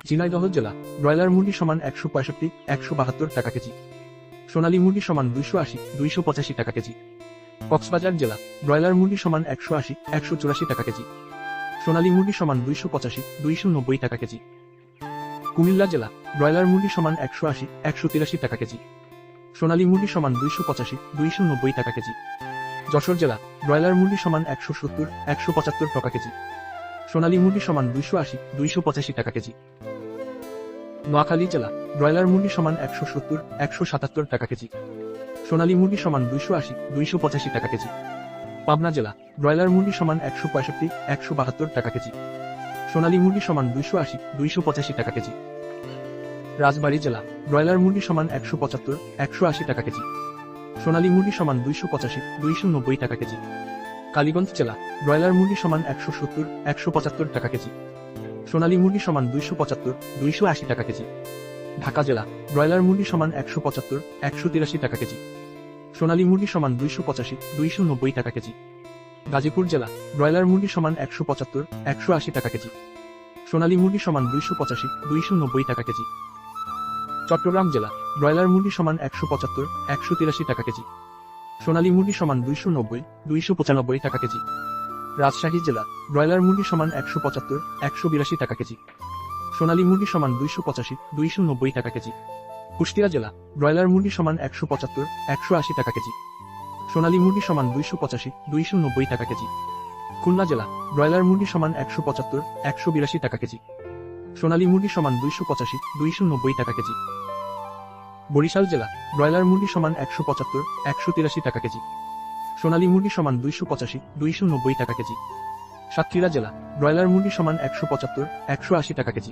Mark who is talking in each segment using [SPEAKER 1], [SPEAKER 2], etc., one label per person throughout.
[SPEAKER 1] ঝিনাইদহ জেলা ব্রয়লার মুরগি সমান 165 172 টাকা কেজি। সোনালী মুরগি সমান 280 285 টাকা কেজি। কক্সবাজার জেলা ব্রয়লার মুরগি সমান 180 184 টাকা কেজি। সোনালী মুরগি সমান 285 290 টাকা কেজি। কুমিল্লা জেলা ব্রয়লার মুরগি সমান 180 183 টাকা কেজি। সোনালী মুরগি সমান 285 290 টাকা কেজি। যশোর জেলা ব্রয়লার মুরগি সমান 170 175 টাকা কেজি। সোনালী মুরগি সমান 280 285 টাকা কেজি। নোয়াখালী জেলা ব্রয়লার মুরগি সমান 170 177 টাকা কেজি। সোনালী মুরগি সমান 280 285 টাকা কেজি। পাবনা জেলা ব্রয়লার মুরগি সমান 165 172 টাকা কেজি। সোনালী মুরগি সমান 280 285 টাকা কেজি। রাজবাড়ী জেলা ব্রয়লার মুরগি সমান 175 180 টাকা কেজি। সোনালী মুরগি সমান 285 290 টাকা কেজি। কালীগঞ্জ জেলা ব্রয়লার মুরগি সমান 170 175 টাকা কেজি। সোনালী মুরগি সমান 275 280 টাকা কেজি। ঢাকা জেলা ব্রয়লার মুরগি সমান 175 183 টাকা কেজি। সোনালী মুরগি সমান 285 290 টাকা কেজি। গাজীপুর জেলা ব্রয়লার মুরগি সমান 175 180 টাকা কেজি। সোনালী মুরগি সমান 285 290 টাকা কেজি। চট্টগ্রাম জেলা ব্রয়লার মুরগি সমান 175 183 টাকা কেজি। সোনালী মুরগি সমান 290 295 টাকা কেজি। রাজশাহী জেলা ব্রয়লার মুরগি সমান 175 182 টাকা কেজি। সোনালী মুরগি সমান 285 290 টাকা কেজি। কুষ্টিয়া জেলা ব্রয়লার মুরগি সমান 175 180 টাকা কেজি। সোনালী মুরগি সমান 285 290 টাকা কেজি। খুলনা জেলা ব্রয়লার মুরগি সমান 175 182 টাকা কেজি। সোনালী মুরগি সমান 285 290 টাকা কেজি। বরিশাল জেলা ব্রয়লার মুরগি সমান 175 183 টাকা কেজি। সোনালী মুরগি সমান 285 290 টাকা কেজি। সাতক্ষীরা জেলা ব্রয়লার মুরগি সমান 175 180 টাকা কেজি।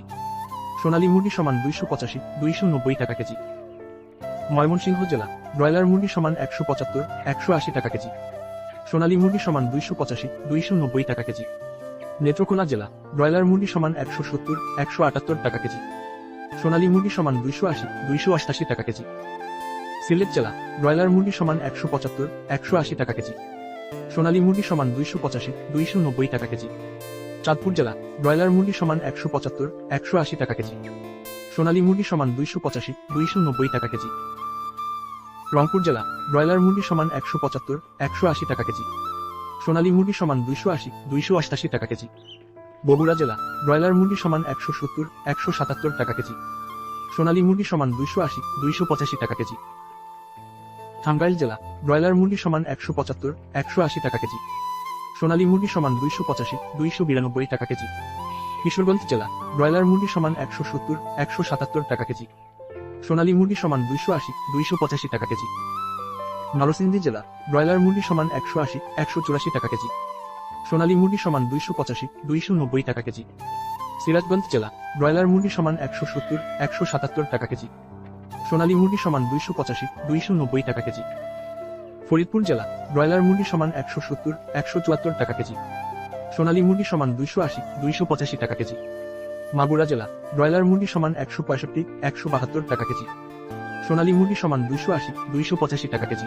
[SPEAKER 1] সোনালী মুরগি সমান 285 290 টাকা কেজি। ময়মনসিংহ জেলা ব্রয়লার মুরগি সমান 175 180 টাকা কেজি। সোনালী মুরগি সমান 285 290 টাকা কেজি। নেত্রকোনা জেলা ব্রয়লার মুরগি সমান 170 178 টাকা কেজি। সোনালী মুরগি সমান 280 288 টাকা কেজি। সিলেট জেলা ব্রয়লার মুরগি সমান 175 180 টাকা কেজি। সোনালী মুরগি সমান 285 290 টাকা কেজি। চাঁদপুর জেলা ব্রয়লার মুরগি সমান 175 180 টাকা কেজি। সোনালী মুরগি সমান 285 290 টাকা কেজি। রংপুর জেলা ব্রয়লার মুরগি সমান 175 180 টাকা কেজি। সোনালী মুরগি সমান 280 288 টাকা কেজি। বগুড়া জেলা ব্রয়লার মুরগি সমান 170 177 টাকা কেজি। সোনালী মুরগি সমান 280 285 টাকা কেজি। টাঙ্গাইল জেলা ব্রয়লার মুরগি সমান 175 180 টাকা কেজি। সোনালী মুরগি সমান 285 292 টাকা কেজি। কিশোরগঞ্জ জেলা ব্রয়লার মুরগি সমান 170 177 টাকা কেজি। সোনালী মুরগি সমান 280 285 টাকা কেজি। নরসিংদী জেলা ব্রয়লার মুরগি সমান 180 184 টাকা কেজি। সোনালী মুরগি সমান 285 290 টাকা কেজি। সিরাজগঞ্জ জেলা ব্রয়লার মুরগি সমান 170 177 টাকা কেজি। সোনালী মুরগি সমান 285 290 টাকা কেজি। ফরিদপুর জেলা ব্রয়লার মুরগি সমান 170 174 টাকা কেজি। সোনালী মুরগি সমান 280 285 টাকা কেজি। মাগুরা জেলা ব্রয়লার মুরগি সমান 165 172 টাকা কেজি। সোনালী মুরগি সমান 280 285 টাকা কেজি।